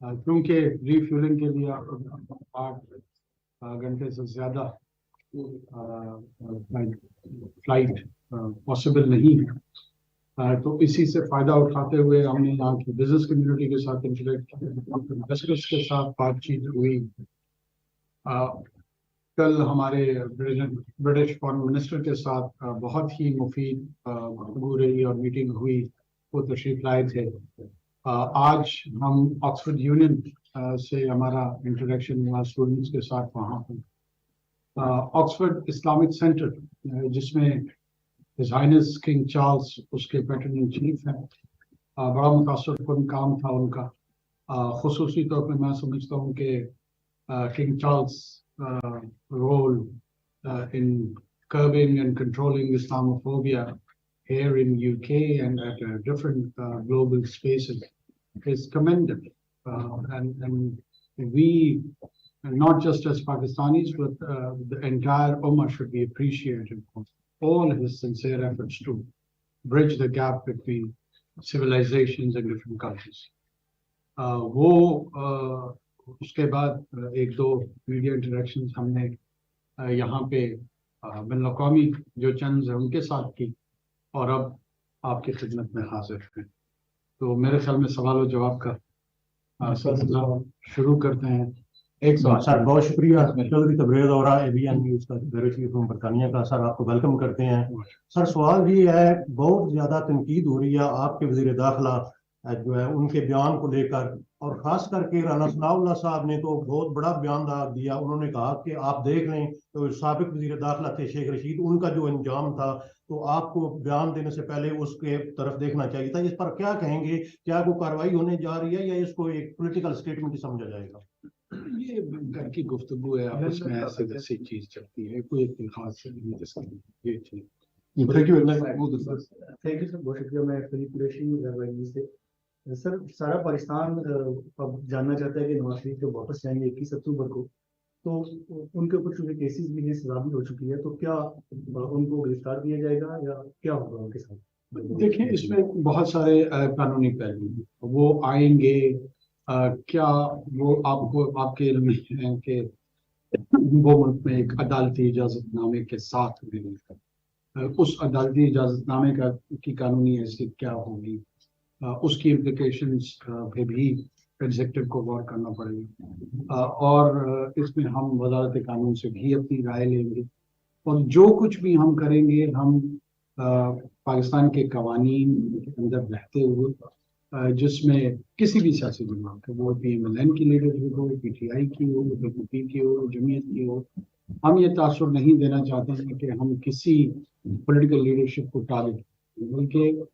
क्योंकि रिफ्यूलिंग के लिए 8 घंटे से ज़्यादा फ्लाइट पॉसिबल नहीं है। तो इसी से फ़ायदा उठाते हुए हमने यहाँ की बिजनेस कम्युनिटी के साथ इंटरेक्ट किया, इन्वेस्टर्स के साथ बातचीत हुई। कल हमारे ब्रिटिश फॉरेन मिनिस्टर के साथ बहुत ही मुफीद गुफ्तगू रही और मीटिंग हुई, वो तशरीफ लाए थे। आज हम ऑक्सफोर्ड यूनियन से हमारा इंट्रोडक्शन हुआ स्टूडेंट्स के साथ वहाँ पर। ऑक्सफोर्ड इस्लामिक सेंटर जिसमें हिज हाइनेस किंग चार्ल्स उसके पैटर्न इन चीफ हैं, बड़ा मुतासरकुन काम था उनका। खुसूसी तौर पर मैं समझता हूँ कि king Charles role in curbing and controlling Islamophobia here in UK and at different global spaces is commendable. And we, not just as Pakistanis, but the entire Ummah should be appreciated for all his sincere efforts to bridge the gap between civilizations and different cultures. उसके बाद एक दो media interactions हमने यहाँ पे बिन-अक़वामी जो चंद हैं उनके साथ की, और अब आपकी खिदमत में हाजिर हैं। तो मेरे ख्याल में सवाल और जवाब का सिलसिला शुरू करते हैं। एक सवाल सर, बहुत शुक्रिया। चौधरी तबरेज़ और ABN न्यूज़ का ब्यूरो चीफ बरतानिया का सर आपको वेलकम करते हैं। सर, सवाल ये है, बहुत ज़्यादा तनकीद हो रही है आपके वज़ीर दाखिला जो है उनके बयान को लेकर, और खास करके राना सनाउल्लाह साहब ने तो बहुत बड़ा बयान दिया। उन्होंने कहा कि आप देख लें तो साबिक वज़ीर दाखिला थे शेख रशीद, उनका जो अंजाम था तो आपको बयान देने से पहले उसके तरफ देखना चाहिए था। इस पर क्या कहेंगे? क्या कोई कार्रवाई होने जा रही है या इसको एक पॉलिटिकल स्टेटमेंट ही समझा जाएगा? ये घर की गुफ्तगू है, आपस में ऐसे वैसी चीज चलती है, कोई इतनी खास नहीं जिसकी ये चीज। थैंक यू सर, बहुत शुक्रिया। मैं फरीद कुरैशी से। सर, सारा पाकिस्तान अब जानना चाहता है कि नवाज शरीफ जो वापस जाएंगे 21 अक्टूबर को, तो उनके ऊपर चूंकि केसेस भी हैं, सजा भी हो चुकी है, तो क्या उनको गिरफ्तार किया जाएगा या क्या होगा उनके साथ? देखिए, इसमें बहुत सारे कानूनी पहलू हैं, वो आएंगे। क्या वो आपको आपके इल्म में है कि वो मुल्क में एक अदालती इजाजतनामे के साथ मिलेगा, उस अदालती इजाजतनामे की कानूनी हैसियत क्या होगी, उसकी इम्प्लिकेशंस पे भी एग्जीक्यूटिव को गौर करना पड़ेगा। और इसमें हम वजारत कानून से भी अपनी राय लेंगे, और जो कुछ भी हम करेंगे हम पाकिस्तान के कवानीन के अंदर रहते हुए, जिसमें किसी भी सियासी जमात का, वो PMLN की लीडरशिप हो, PTI की हो, PPP की हो, जमीयत की हो, हम ये तासुर नहीं देना चाहते हैं कि हम किसी पॉलिटिकल लीडरशिप को टारगेट, बल्कि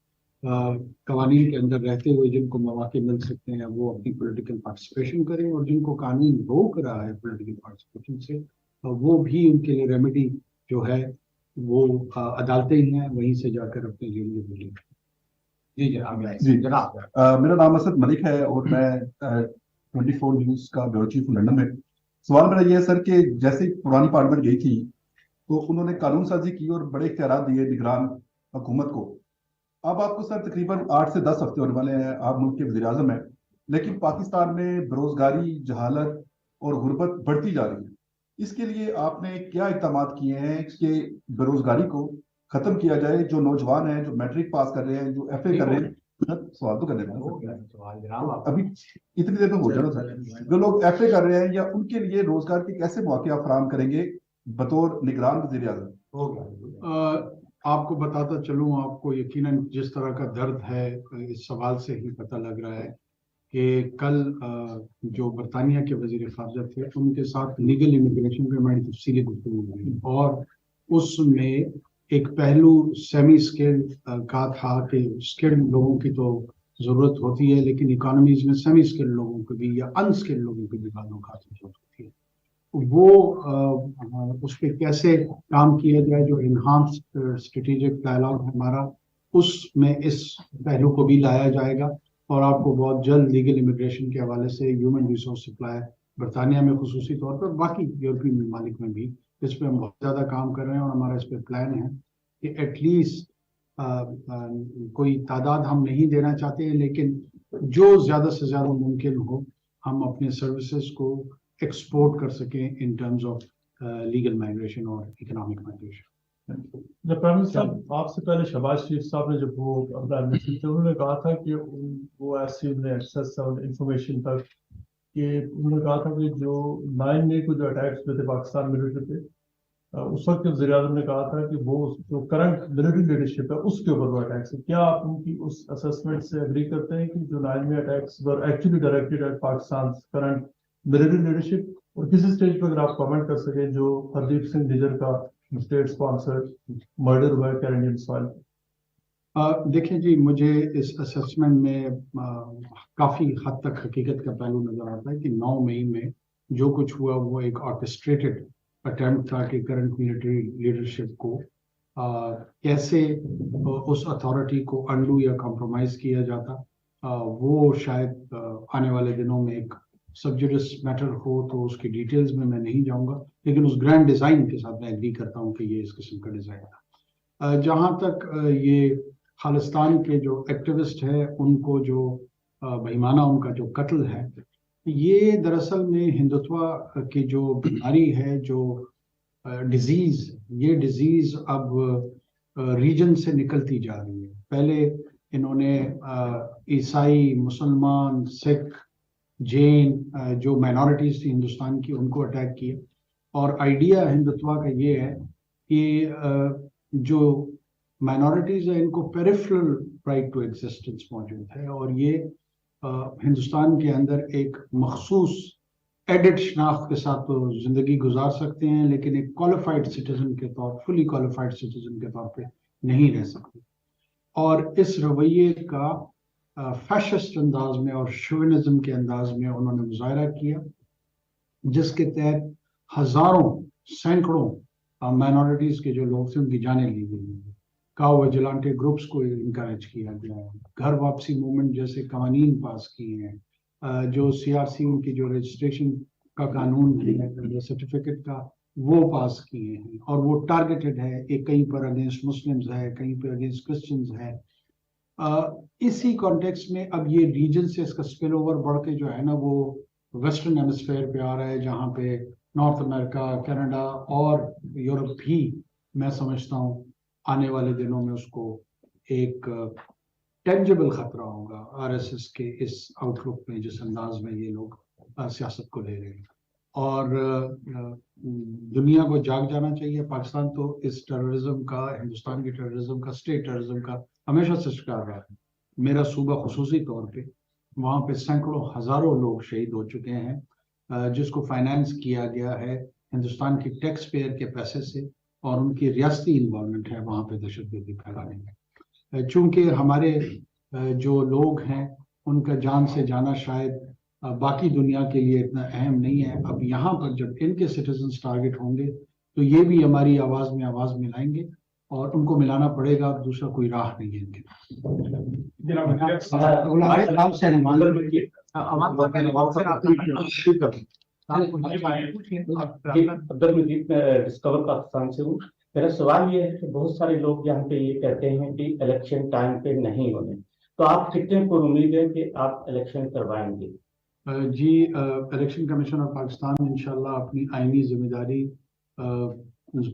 कवानीन के अंदर रहते हुए जिनको मौके मिल सकते हैं वो अपनी पॉलिटिकल पार्टिसिपेशन करें, और जिनको कानून रोक रहा है पॉलिटिकल पार्टिसिपेशन से, तो वो भी उनके लिए रेमेडी जो है वो अदालतें ही हैं, वहीं से जाकर अपने जेल में मिलेंगे। जी जनाब, मेरा नाम असद मलिक है और मैं 24 न्यूज़ का ब्यूरो चीफ लंदन में। सवाल मेरा ये है सर कि जैसे पुरानी पार्लियामेंट गई थी तो उन्होंने कानून साजी की और बड़े इख्तियार दिए निगरान हुकूमत को। अब आपको सर तकरीबन 8 से 10 हफ्ते होने वाले हैं, आप मुल्क के वज़ीर आज़म हैं, लेकिन पाकिस्तान में बेरोजगारी, जहालत और गुर्बत बढ़ती जा रही है। इसके लिए आपने क्या इक़दाम किए हैं कि बेरोजगारी को खत्म किया जाए? जो नौजवान हैं, जो मैट्रिक पास कर रहे हैं, जो FA कर रहे हैं, सवाल तो करने का अभी इतनी देर में हो जाना सर, जो लोग FA कर रहे हैं या उनके लिए रोजगार के कैसे मौके आप फराहम करेंगे बतौर निगरान वज़ीर आज़म? आपको बताता चलूं, आपको यकीनन जिस तरह का दर्द है इस सवाल से ही पता लग रहा है कि कल जो बरतानिया के वज़ीर ख़ारजा थे उनके साथ लीगल इमिग्रेशन पे हमारी तफसीली गुफ्तगू हुई, और उसमें एक पहलू सेमी स्किल्ड का था कि स्किल्ड लोगों की तो ज़रूरत होती है, लेकिन इकोनॉमीज में सेमी स्किल्ड लोगों को भी या अनस्किल्ड लोगों की भी बातों का ज़रूरत होती है। वो उस पर कैसे काम किया जाए, जो इन्हांस्ड स्ट्रेटेजिक डायलॉग हमारा, उसमें इस पहलू को भी लाया जाएगा, और आपको बहुत जल्द लीगल इमिग्रेशन के हवाले से ह्यूमन रिसोर्स सप्लाई बरतानिया में खुसूसी तौर पर, बाकी यूरोपीय ममालिक में भी इस पर हम बहुत ज़्यादा काम कर रहे हैं, और हमारा इस पर प्लान है कि एटलीस्ट कोई तादाद हम नहीं देना चाहते हैं, लेकिन जो ज़्यादा से ज़्यादा मुमकिन हो हम अपने सर्विसेज को एक्सपोर्ट कर सकें in terms of legal migration और इकोनॉमिक माइग्रेशन। जब प्राइम मिनिस्टर आपसे पहले शहबाज शरीफ साहब ने जब वो प्राइम मिनिस्टर थे, उन्होंने कहा था कि वो ऐसे उन्हें एक्सेस है इंफॉर्मेशन तक कि उन्होंने कहा था कि जो 9 मई को जो अटैक्स हुए थे पाकिस्तान मिलिट्री पे, उस वक्त वज़ीर आज़म ने कहा था कि वो जो करंट मिलिट्री लीडरशिप है उसके ऊपर वो अटैक्स है। क्या आप उनकी उस असेसमेंट से एग्री करते हैं कि जो 9 May attacks were actually directed at Pakistan current military leadership? और किसी स्टेज पर अगर आप कमेंट कर सकें जो हरदीप सिंह निज्जर का स्टेट स्पॉन्सर्ड मर्डर हुआ है कैरेनियन सॉइल। देखिए जी, मुझे इस असेसमेंट में काफ़ी हद तक हकीकत का पहलू नज़र आता है कि 9 मई में जो कुछ हुआ वो एक ऑर्केस्ट्रेटेड अटेम्प्ट था कि करंट मिलिट्री लीडरशिप को कैसे उस अथॉरिटी को अंडू या कॉम्प्रोमाइज़ किया जाता। वो शायद आने वाले दिनों में एक सब्जुडिस मैटर हो तो उसकी डिटेल्स में मैं नहीं जाऊंगा, लेकिन उस ग्रैंड डिज़ाइन के साथ मैं एग्री करता हूं कि ये इस किस्म का डिज़ाइन था। जहां तक ये खालिस्तान के जो एक्टिविस्ट है उनको जो बेईमाना उनका जो कत्ल है, ये दरअसल में हिंदुत्व की जो बीमारी है, जो डिजीज़, ये डिजीज़ अब रीजन से निकलती जा रही है। पहले इन्होंने ईसाई, मुसलमान, सिख, जैन जो माइनॉरिटीज़ थी हिंदुस्तान की उनको अटैक किया। और आइडिया हिंदुत्व का ये है कि जो माइनॉरिटीज़ है इनको पेरिफेरल राइट टू एग्जिस्टेंस मौजूद है और ये हिंदुस्तान के अंदर एक मखसूस एडिट शनाख्त के साथ तो ज़िंदगी गुजार सकते हैं, लेकिन एक क्वालिफाइड सिटीज़न के तौर, फुली क्वालिफाइड सिटीज़न के तौर पे नहीं रह सकते। और इस रवैये का फैशिस्ट अंदाज में और शोविनिज्म के अंदाज में उन्होंने मुजाहरा किया, जिसके तहत हज़ारों, सैकड़ों माइनॉरिटीज़ के जो लोग थे उनकी जानें ली गई। काओ विजिलेंटे ग्रुप्स को इनकरेज किया गया है, घर वापसी मूवमेंट जैसे कवानीन पास किए हैं, जो सीआरसी उनकी जो रजिस्ट्रेशन का कानून है, सर्टिफिकेट का, वो पास किए हैं। और वो टारगेटेड है, एक कहीं पर अगेंस्ट मुस्लिम्स है, कहीं पर अगेंस्ट क्रिश्चियंस है। इसी कॉन्टेक्स्ट में अब ये रीजन से इसका स्पिल ओवर बढ़ के जो है ना वो वेस्टर्न हेमिस्फीयर पे आ रहा है, जहाँ पे नॉर्थ अमेरिका, कनाडा और यूरोप भी, मैं समझता हूँ आने वाले दिनों में उसको एक टेंजिबल खतरा होगा आरएसएस के इस आउटलुक में, जिस अंदाज में ये लोग सियासत को ले रहे हैं। और दुनिया को जाग जाना चाहिए। पाकिस्तान तो इस टेररिज्म का, हिंदुस्तान के टेररिज्म का, स्टेट टेररिज्म का हमेशा से शिकार रहा है। मेरा सूबा खुसूसी तौर पे, वहाँ पे सैकड़ों हज़ारों लोग शहीद हो चुके हैं, जिसको फाइनेंस किया गया है हिंदुस्तान की टैक्स पेयर के पैसे से, और उनकी रियासती इन्वॉल्वमेंट है वहाँ पे दहशतगर्दी फैलाने में। चूँकि हमारे जो लोग हैं उनका जान से जाना शायद बाकी दुनिया के लिए इतना अहम नहीं है। अब यहाँ पर जब इनके सिटीजन्स टारगेट होंगे तो ये भी हमारी आवाज़ में आवाज़ मिलाएंगे और उनको मिलाना पड़ेगा, अब दूसरा कोई राह नहीं है इनके। अब्दुल मजीद डिस्कवर पाकिस्तान से हूँ। मेरा सवाल ये है कि बहुत सारे लोग यहाँ पे ये कहते हैं कि इलेक्शन टाइम पे नहीं होने, तो आप कितने को उम्मीद है कि आप इलेक्शन करवाएंगे? जी, इलेक्शन कमीशन ऑफ पाकिस्तान इंशाल्लाह अपनी आईनी जिम्मेदारी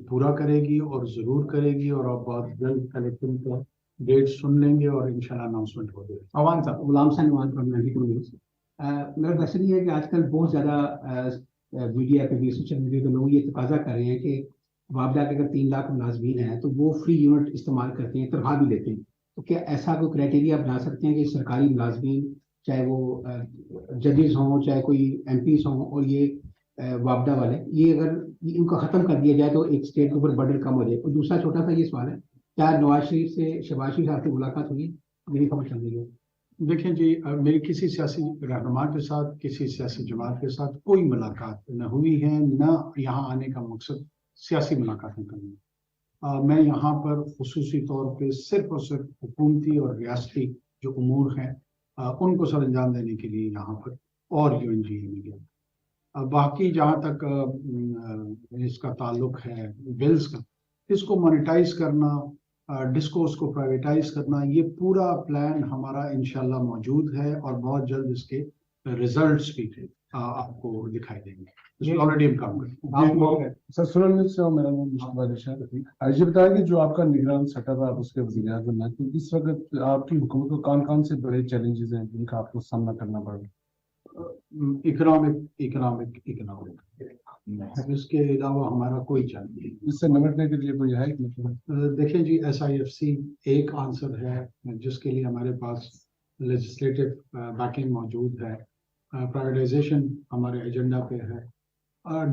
पूरा करेगी और ज़रूर करेगी, और आप बहुत जल्द इलेक्शन का डेट सुन लेंगे और इंशाल्लाह अनाउंसमेंट हो जाएगी। अवान साहब, गुलाम साहब अवान फ्रॉम 92 न्यूज़। मेरा क्वेश्चन ये है कि आजकल बहुत ज़्यादा मीडिया पे, सोशल मीडिया पे लोग ये तकाजा कर रहे हैं कि वापडा के अगर 3 लाख मुलाजमीन हैं तो वो फ्री यूनिट इस्तेमाल करते हैं, तनख्वाह भी लेते हैं। तो क्या ऐसा कोई क्राइटेरिया बना सकते हैं कि सरकारी मुलाजमीन, चाहे वो जजेस हों, चाहे कोई MPs हों, और ये वापडा वाले, ये अगर इनको ख़त्म कर दिया जाए तो एक स्टेट के ऊपर बर्डन कम हो जाए? और दूसरा छोटा सा ये सवाल है, क्या नवाज शरीफ से शहबाज शरीफ साहब से मुलाकात हुई? मेरी खबर चल रही है। देखिए जी, मेरी किसी सियासी रहनुमा के साथ, किसी सियासी जमात के साथ कोई मुलाकात न हुई है, न यहाँ आने का मकसद सियासी मुलाकातें करनी। मैं यहाँ पर खुसूसी तौर पे सिर्फ और सिर्फ हुकूमती और रियासती जो उमूर हैं उनको सर अंजाम देने के लिए यहाँ पर और UNGA में गया। बाकी जहाँ तक इसका ताल्लुक है बिल्स का, इसको मोनेटाइज करना, डिस्कोर्स को प्राइवेटाइज करना, ये पूरा प्लान हमारा इंशाल्लाह मौजूद है और बहुत जल्द इसके रिजल्ट्स भी आपको दिखाई देंगे। ऑलरेडी हम काम कर सर सुनन से मेरा नाम मुस्तफा निशान। आज ये बताया कि जो आपका निगरान सेटअप है आप उसके वज़ीर आज़म बनना है, तो इस वक्त आपकी हुकूमत को कौन कौन से बड़े चैलेंजेस हैं जिनका आपको सामना करना पड़ रहा है? इकोनॉमिक इसके अलावा हमारा कोई चैलेंज नहीं। इससे निपटने के लिए कोई है कि मतलब? देखिए जी, SIFC एक आंसर है जिसके लिए हमारे पास लेजिस्लेटिव बैकिंग मौजूद है। प्राइवेटाइजेशन हमारे एजेंडा पे है।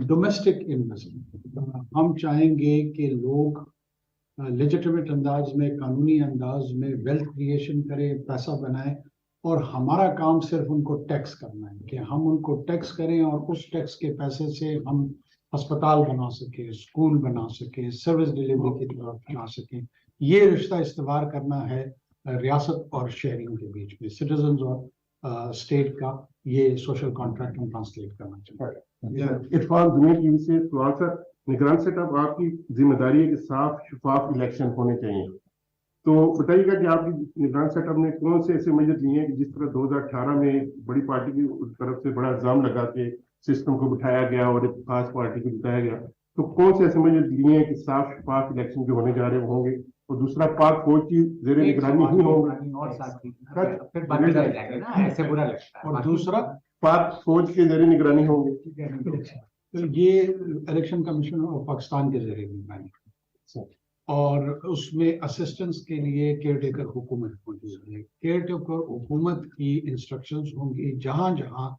डोमेस्टिक इन्वेस्टमेंट हम चाहेंगे कि लोग लेजिटिमेट अंदाज में, कानूनी अंदाज में वेल्थ क्रिएशन करें, पैसा बनाएं, और हमारा काम सिर्फ उनको टैक्स करना है कि हम उनको टैक्स करें और उस टैक्स के पैसे से हम अस्पताल बना सकें, स्कूल बना सकें, सर्विस डिलीवरी की तरफ जा सकें। ये रिश्ता इस्तेवार करना है रियासत और शहरियों के बीच में, सिटीजन्स और स्टेट का। ये सोशल कॉन्ट्रैक्ट में ट्रांसलेट करना चाहिए। इरफान दुनिया टीवी से सवाल सर, निगरान सेटअप आपकी जिम्मेदारी है कि साफ शफाफ इलेक्शन होने चाहिए, तो बताइएगा कि आपकी निगरान सेटअप ने कौन से ऐसे मेजर लिए हैं कि जिस तरह 2018 में बड़ी पार्टी की तरफ से बड़ा इल्जाम लगा के सिस्टम को बिठाया गया और एक खास पार्टी को जिताया गया, तो कौन से ऐसे मेजर लिए हैं कि साफ शफाफ इलेक्शन जो होने जा रहे होंगे? और दूसरा, पाक फौज की जेर निगरानी ही होगी, और दूसरा पाक फौज के जेर निगरानी होंगे। तो ये इलेक्शन कमीशन ऑफ पाकिस्तान के जरिए निगरानी, और उसमें असिस्टेंस के लिए केयर टेकर हुकूमत मौजूद है। केयर टेकर हुकूमत की इंस्ट्रक्शंस होंगी जहां जहां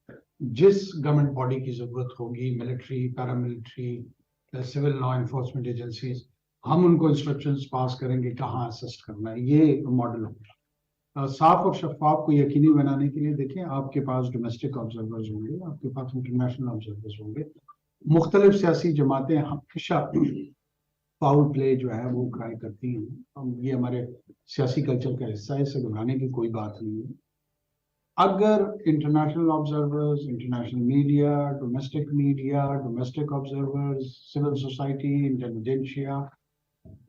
जिस गवर्नमेंट बॉडी की जरूरत होगी, military, paramilitary, civil law enforcement agencies, हम उनको इंस्ट्रक्शंस पास करेंगे कहाँ असिस्ट करना है। ये मॉडल होगा। साफ और शफाफ को यकीनी बनाने के लिए देखें, आपके पास डोमेस्टिक ऑब्जर्वर्स होंगे, आपके पास इंटरनेशनल ऑब्जर्वर्स होंगे। मुख्तलिफ सियासी जमातें हमेशा फाउल प्ले जो है वो क्राई करती हैं। ये हमारे सियासी कल्चर का हिस्सा है, इससे घबराने की कोई बात नहीं है। अगर international observers, international media, domestic observers, civil society, intelligentsia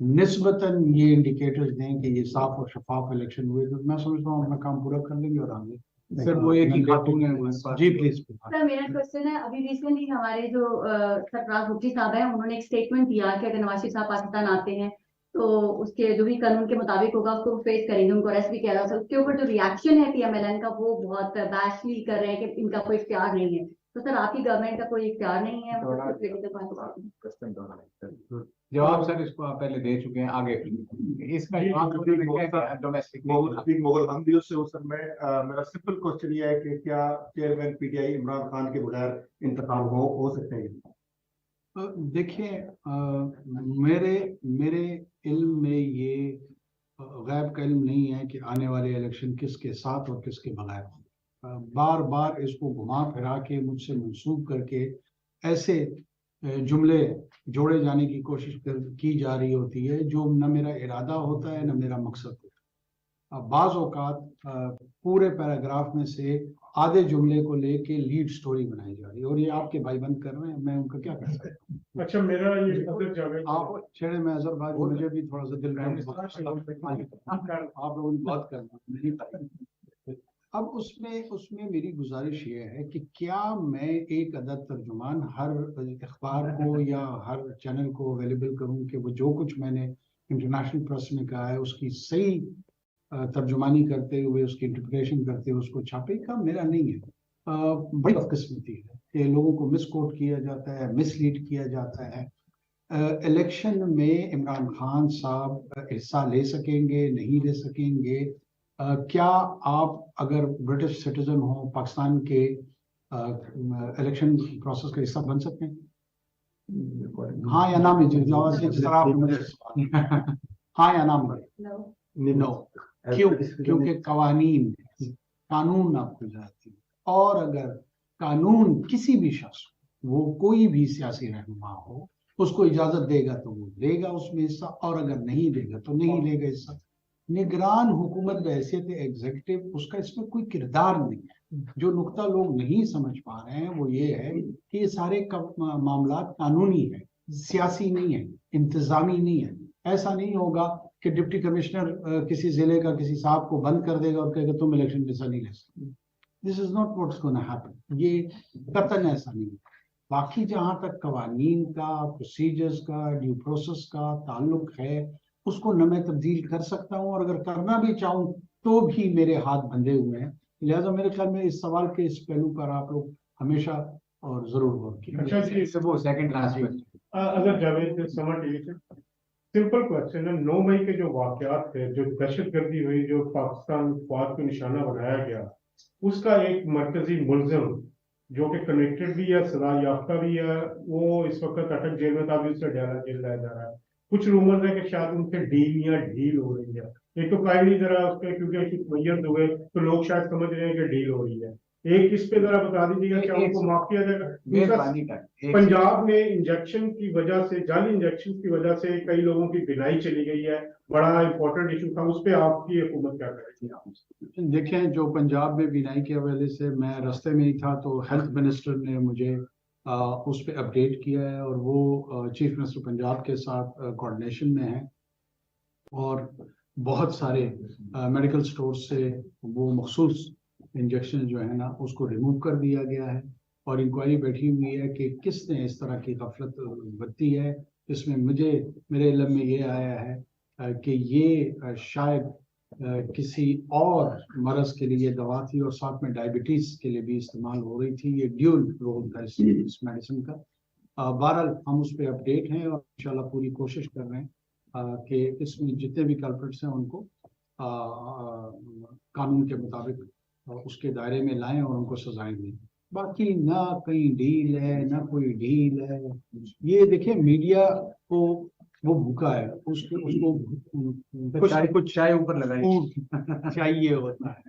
निस्बतन ये इंडिकेटर्स दें कि ये साफ और शफाफ इलेक्शन हुए, तो मैं समझता हूँ अपना काम पूरा कर लेंगे और आगे। सर वो एक ही खातून है हमारे पास। जी प्लीज। सर मेरा क्वेश्चन है, अभी रिसेंटली हमारे जो सरफराज भुट्टी साहब हैं, उन्होंने एक स्टेटमेंट दिया कि अगर नवाज शरीफ साहब पाकिस्तान आते हैं तो उसके जो भी कानून के मुताबिक होगा उसको फेस करेंगे, उनको अरेस्ट भी किया जा सकता है। उसके ऊपर जो रिएक्शन है PMLN का, वो बहुत बैशली कर रहे हैं कि इनका कोई इख्तियार नहीं है। तो सर आपकी गवर्नमेंट का कोई इख्तियार नहीं है? जवाब सर इसको आप पहले दे चुके हैं, आगे इसका डोमेस्टिक मुगल हमदियों से सर मेरा सिंपल क्वेश्चन ये है कि क्या चेयरमैन PTI इमरान खान के बगैर इंतखाब हो सकते हैं? देखिए, मेरे इल्म में ये गैब का इल्म नहीं है कि आने वाले इलेक्शन किसके साथ और किसके बगैर हो। बार बार इसको घुमा फिरा के मुझसे मंसूब करके ऐसे जुमले जोड़े जाने की कोशिश की जा रही होती है जो न मेरा इरादा होता है न मेरा मकसद होता है। बाज़ औक़ात पूरे पैराग्राफ में से आधे जुमले को लेके लीड स्टोरी बनाई जा रही है, और ये आपके भाई बंद कर रहे हैं, मैं उनका क्या कर सकता हूँ। अच्छा, मेरा ये आप छेड़े में अजहर भाई, मुझे भी थोड़ा सा दिल आप लोगों ने बात करना नहीं पाई। अब उसमें मेरी गुजारिश ये है कि क्या मैं एक अदद तर्जुमान हर अखबार को या हर चैनल को अवेलेबल करूं कि वो जो कुछ मैंने इंटरनेशनल प्रेस में कहा है उसकी सही तर्जुमानी करते हुए, उसकी इंटरप्रिटेशन करते हुए उसको छापे? का मेरा नहीं है। बड़ी बदकिस्मती है कि लोगों को मिसकोट किया जाता है, मिसलीड किया जाता है। इलेक्शन में इमरान खान साहब हिस्सा ले सकेंगे, नहीं ले सकेंगे? क्या आप अगर ब्रिटिश सिटीजन हो, पाकिस्तान के इलेक्शन प्रोसेस का हिस्सा बन सकते हैं? हाँ या ना में हाँ या ना में? नो। क्यों? क्योंकि कानून आपको जाती है, और अगर कानून किसी भी शख्स, वो कोई भी सियासी रहनुमा हो, उसको इजाजत देगा तो वो लेगा उसमें हिस्सा, और अगर नहीं देगा तो नहीं लेगा हिस्सा। निगरान हुकूमत बहैसियत एग्जीक्यूटिव उसका इसमें कोई किरदार नहीं है। जो नुक्ता लोग नहीं समझ पा रहे हैं वो ये है कि ये सारे मामला कानूनी है, सियासी नहीं है, इंतजामी नहीं है। ऐसा नहीं होगा कि डिप्टी कमिश्नर किसी जिले का किसी साहब को बंद कर देगा और कहेगा तुम इलेक्शन में हिस्सा नहीं ले सकते। This is not what's gonna happen, ये कतन ऐसा नहीं है। बाकी जहां तक कवानीन का, प्रोसीजर्स का, ड्यू प्रोसेस का ताल्लुक है, उसको न मैं तब्दील कर सकता हूँ, और अगर करना भी चाहूँ तो भी मेरे हाथ बंधे हुए हैं। लिहाजा मेरे ख्याल में इस सवाल के इस पहलू पर आप लोग हमेशा और जरूर गौर कीजिए। अच्छा जी, वो सेकंड लास्ट क्वेश्चन, अगर जावेद समझ लीजिए, सिंपल क्वेश्चन है। 9 मई के जो वाकयात थे, जो दहशतगर्दी हुई, जो पाकिस्तान फौज को निशाना बनाया गया, उसका एक मरकजी मुलजिम जो कि कनेक्टेड भी है, सजा याफ्ता भी है, वो इस वक्त अटक जेल में था, अभी उससे डेरा जेल लाया जा रहा है। कुछ रूमर्स है कि शायद उनसे डील या ढील हो रही है। एक तो कायदी जरा उस पर, क्योंकि कुछ मैयत हुए तो लोग शायद समझ रहे हैं कि डील हो रही है। एक इस पे जरा बता दीजिएगा क्या उनको माफ किया जाएगा। मेहरबानी कर पंजाब में इंजेक्शन की वजह से, जाली इंजेक्शन की वजह से कई लोगों की बिनाई चली गई है, बड़ा इंपॉर्टेंट इशू था, उस पे आपकी हुकूमत क्या करेगी? देखें, जो पंजाब में बिनाई के हवाले से मैं रास्ते में ही था, तो हेल्थ मिनिस्टर ने मुझे उस पर अपडेट किया है, और वो चीफ मिनिस्टर पंजाब के साथ कोऑर्डिनेशन में है, और बहुत सारे मेडिकल स्टोर से वो मखसूस इंजेक्शन जो है ना उसको रिमूव कर दिया गया है, और इंक्वायरी बैठी हुई है कि किसने इस तरह की गफलत बरती है। इसमें मेरे इल्म में ये आया है कि ये शायद किसी और मरज के लिए दवा थी, और साथ में डायबिटीज के लिए भी इस्तेमाल हो रही थी। ये ड्यूल रोल था इस मेडिसिन का। बहरहाल हम उस पर अपडेट हैं, और इंशाल्लाह पूरी कोशिश कर रहे हैं कि इसमें जितने भी कल्प्रिट्स हैं उनको कानून के मुताबिक उसके दायरे में लाएं और उनको सजाएं दें। बाकी ना कहीं डील है ना कोई डील है। ये देखिए, मीडिया को वो भूखा है, उसको कुछ चाय ऊपर लगाई चाहिए होता है,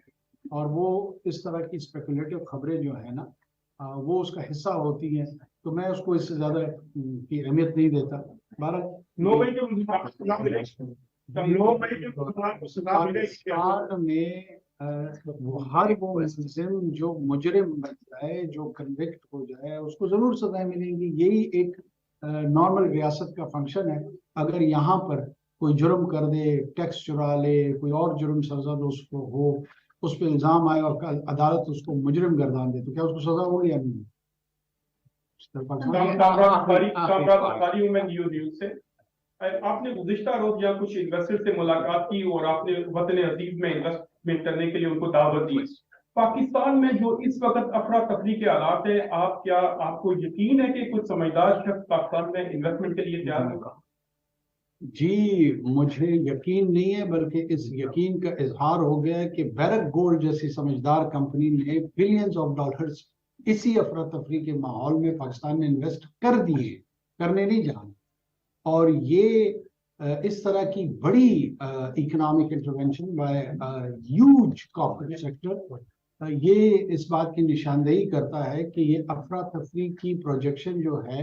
और वो इस तरह की स्पेकुलेटिव खबरें जो है ना वो उसका हिस्सा होती हैं, तो मैं उसको इससे ज्यादा की अहमियत नहीं देता। पाकिस्तान में हर वो मुल्जिम जो मुजरिम बन जाए, जो कन्विक्ट हो जाए, उसको जरूर सजाएं मिलेंगी। यही एक नॉर्मल रियासत का फंक्शन है। अगर यहाँ पर कोई जुर्म कर दे, टैक्स चुरा ले, कोई और जुर्म सरजद उसको हो, उस पर इल्जाम आए और अदालत उसको मुजरिम गर्दान दे, तो क्या उसको सजा होगी या नहीं? आपने गुज़िश्ता रोज या कुछ इन्वेस्टर से मुलाकात की और आपने वतन अजीज में इन्वेस्टमेंट करने के लिए उनको दावत दी। पाकिस्तान में जो इस वक्त अफरा तफरी के हालात है, आपको यकीन है कि कुछ समझदार शख्स पाकिस्तान में इन्वेस्टमेंट के लिए तैयार होगा? जी, मुझे यकीन नहीं है, बल्कि इस यकीन का इजहार हो गया है कि बैरक गोल्ड जैसी समझदार कंपनी ने बिलियंस ऑफ डॉलर्स इसी अफरा तफरी के माहौल में पाकिस्तान में इन्वेस्ट कर दिए, करने नहीं जाना। और ये इस तरह की बड़ी economic intervention bye huge corporate sector, ये इस बात की निशानदेही करता है कि ये अफरा तफरी की प्रोजेक्शन जो है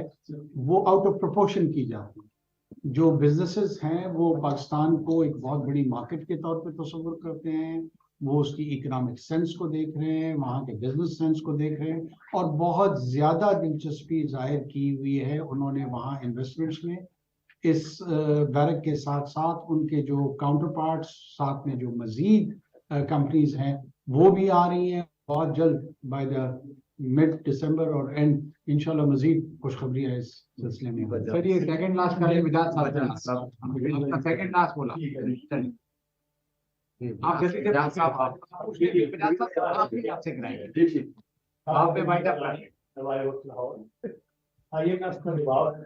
वो आउट ऑफ प्रोपोर्शन की जाती है। जो बिजनेसेस हैं वो पाकिस्तान को एक बहुत बड़ी मार्केट के तौर पे तस्वुर करते हैं, वो उसकी इकोनॉमिक सेंस को देख रहे हैं, वहाँ के बिजनेस सेंस को देख रहे हैं, और बहुत ज्यादा दिलचस्पी जाहिर की हुई है उन्होंने वहाँ इन्वेस्टमेंट्स में। इस बैरक के साथ साथ उनके जो काउंटर पार्ट्स, साथ में जो मजीद कंपनीज हैं वो भी आ रही हैं बहुत जल्द, बाय द मिड दिसंबर और एंड इंशाल्लाह मजीद खुशखबरियां इस सिलसिले में। सर ये सेकंड लास्ट का विधान साहब आपका सेकंड लास्ट बोला, आप जैसे विधान साहब आप भी आपसे कराएंगे, आप पे बाइट अप आइए मैं इसका जवाब है।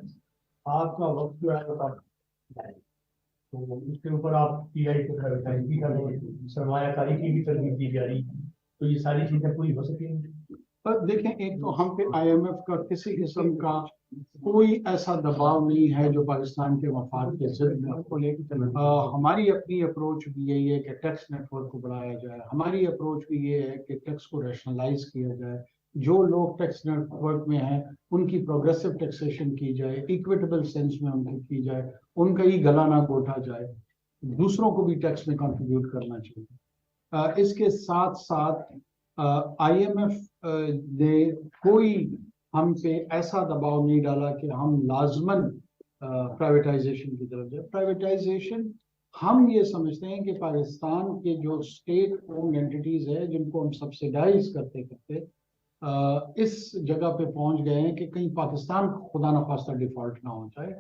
आपका वक्त जो है तो उसके ऊपर आप पीआई को तनकीद कर रहे हैं, सरमायाकारी की भी तरकीब की जा रही है, तो ये सारी चीजें पूरी हो सकेंगी। पर देखें, एक तो हम पे IMF का किसी किस्म का कोई ऐसा दबाव नहीं है जो पाकिस्तान के मफाद के जिद में को लेकर। हमारी अपनी अप्रोच भी यही है कि टैक्स नेटवर्क को बढ़ाया जाए, हमारी अप्रोच भी ये है कि टैक्स को रैशनलाइज किया जाए, जो लोग टैक्स नेटवर्क में हैं उनकी प्रोग्रेसिव टैक्सेशन की जाए, इक्विटेबल सेंस में उनकी की जाए, उनका ही गला ना घोटा जाए, दूसरों को भी टैक्स में कंट्रीब्यूट करना चाहिए। इसके साथ साथ IMF ने कोई हम पे ऐसा दबाव नहीं डाला कि हम लाजमन प्राइवेटाइजेशन की तरफ जाए। प्राइवेटाइजेशन हम ये समझते हैं कि पाकिस्तान के जो स्टेट ओन्ड एंटिटीज है जिनको हम सब्सिडाइज करते करते इस जगह पे पहुंच गए हैं कि कहीं पाकिस्तान खुदा न खास्ता डिफॉल्ट ना हो जाए,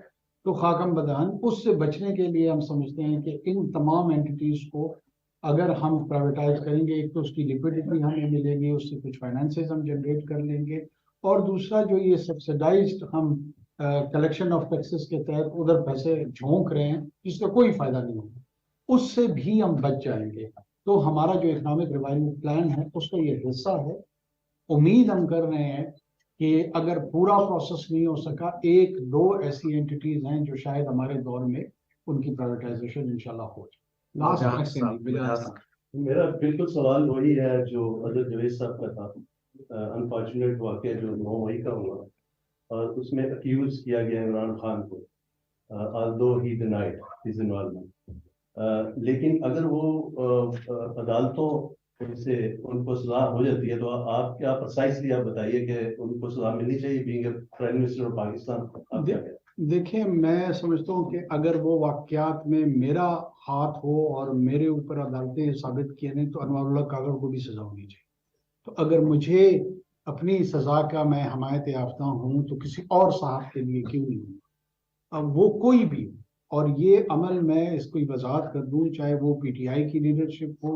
तो खाकम बदहन उससे बचने के लिए हम समझते हैं कि इन तमाम एंटिटीज को अगर हम प्राइवेटाइज करेंगे, एक तो उसकी लिक्विडिटी हमें मिलेगी, उससे कुछ फाइनेंसेस हम जनरेट कर लेंगे, और दूसरा जो ये सब्सिडाइज्ड हम कलेक्शन ऑफ टैक्सेस के तहत उधर पैसे झोंक रहे हैं जिसका कोई फायदा नहीं होगा, उससे भी हम बच जाएंगे। तो हमारा जो इकोनॉमिक रिवाइवल प्लान है उसका ये हिस्सा है। उम्मीद हम कर रहे हैं कि अगर पूरा प्रोसेस नहीं हो सका, एक दो ऐसी एंटिटीज हैं जो शायद हमारे दौर में उनकी प्राइवेटाइजेशन इंशाल्लाह हो जाए। मेरा बिल्कुल सवाल वही है जो अदर जवेद साहब का था। अनफॉर्चुनेट वाकया जो 9 मई का हुआ और उसमें अक्यूज किया गया इमरान खान को, although he denied his involvement। लेकिन अगर वो अदालतों से उनको सजा हो जाती है तो आप क्या प्रिसाइसली आप बताइए कि उनको सजा मिलनी चाहिए being prime minister of Pakistan? देखिए, मैं समझता हूँ कि अगर वो वाकयात में मेरा हाथ हो और मेरे ऊपर अदालतें साबित किए नहीं तो अनवारुल्लाह कागड़ को भी सजा होनी चाहिए। तो अगर मुझे अपनी सजा का मैं हमायत याफ्ता हूँ तो किसी और साहब के लिए क्यों नहीं हूँ, अब वो कोई भी। और ये अमल मैं इसको वजाहत कर दूँ, चाहे वो PTI की लीडरशिप हो,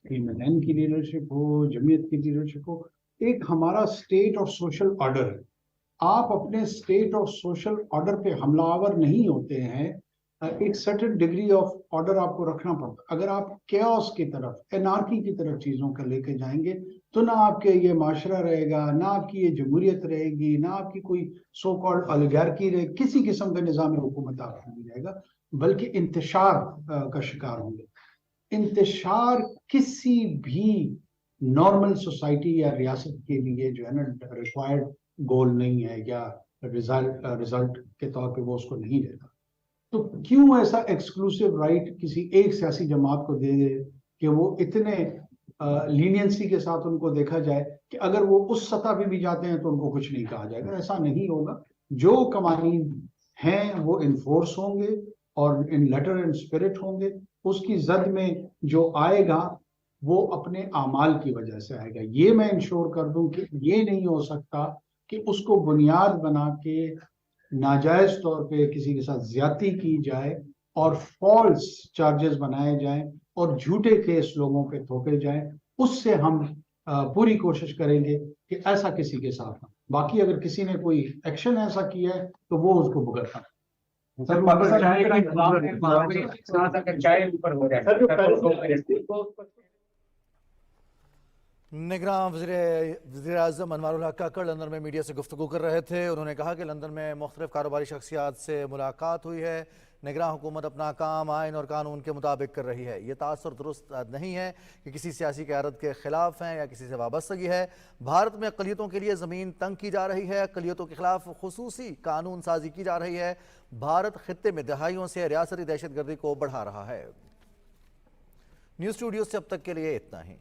MNN की लीडरशिप हो, जमीयत की लीडरशिप हो, एक हमारा स्टेट और सोशल ऑर्डर है। आप अपने स्टेट और सोशल ऑर्डर पे हमलावर नहीं होते हैं, एक सर्टेन डिग्री ऑफ ऑर्डर आपको रखना पड़ता है। अगर आप कैओस की तरफ, एनार्की की तरफ चीज़ों का लेके जाएंगे तो ना आपके ये माशरा रहेगा, ना आपकी ये जमहूरियत रहेगी, ना आपकी कोई सो कॉल्ड ओलिगार्की रहेगी, किसी किस्म का निज़ाम हुकूमत आपको नहीं रहेगा, बल्कि इंतशार का शिकार होंगे। इंतशार किसी भी नॉर्मल सोसाइटी या रियासत के लिए जो है ना रिक्वायर्ड गोल नहीं है, या रिजल्ट के तौर पे वो उसको नहीं देता। तो क्यों ऐसा एक्सक्लूसिव राइट किसी एक सियासी जमात को दे दे कि वो इतने लीनियंसी के साथ उनको देखा जाए कि अगर वो उस सतह पे भी जाते हैं तो उनको कुछ नहीं कहा जाएगा। ऐसा नहीं होगा। जो कवानीन हैं वो इन्फोर्स होंगे और इन लेटर एंड स्पिरिट होंगे। उसकी जद में जो आएगा वो अपने आमाल की वजह से आएगा। ये मैं इंश्योर कर दूं कि ये नहीं हो सकता कि उसको बुनियाद बना के नाजायज तौर पे किसी के साथ ज्यादती की जाए और फॉल्स चार्जेस बनाए जाएं और झूठे केस लोगों पे थोपे जाएं। उससे हम पूरी कोशिश करेंगे कि ऐसा किसी के साथ ना। बाकी अगर किसी ने कोई एक्शन ऐसा किया है तो वो उसको भुगतना। निगरान वज़ीर-ए-आज़म अनवारुल हक काकड़ लंदन में मीडिया से गुफ्तगू कर रहे थे। उन्होंने कहा कि लंदन में मुख्तलिफ कारोबारी शख्सियात से मुलाकात हुई है। निगरान हुकूमत अपना काम आइन और कानून के मुताबिक कर रही है। ये तासुर दुरुस्त नहीं है कि किसी सियासी क़यादत के खिलाफ हैं या किसी से वाबस्तगी है। भारत में अक़लियतों के लिए ज़मीन तंग की जा रही है। अक़लियतों के खिलाफ खुसूसी कानून साजी की जा रही है। भारत खित्ते में दहाइयों से रियासती दहशत गर्दी को बढ़ा रहा है। न्यूज़ स्टूडियो से अब तक के लिए इतना ही।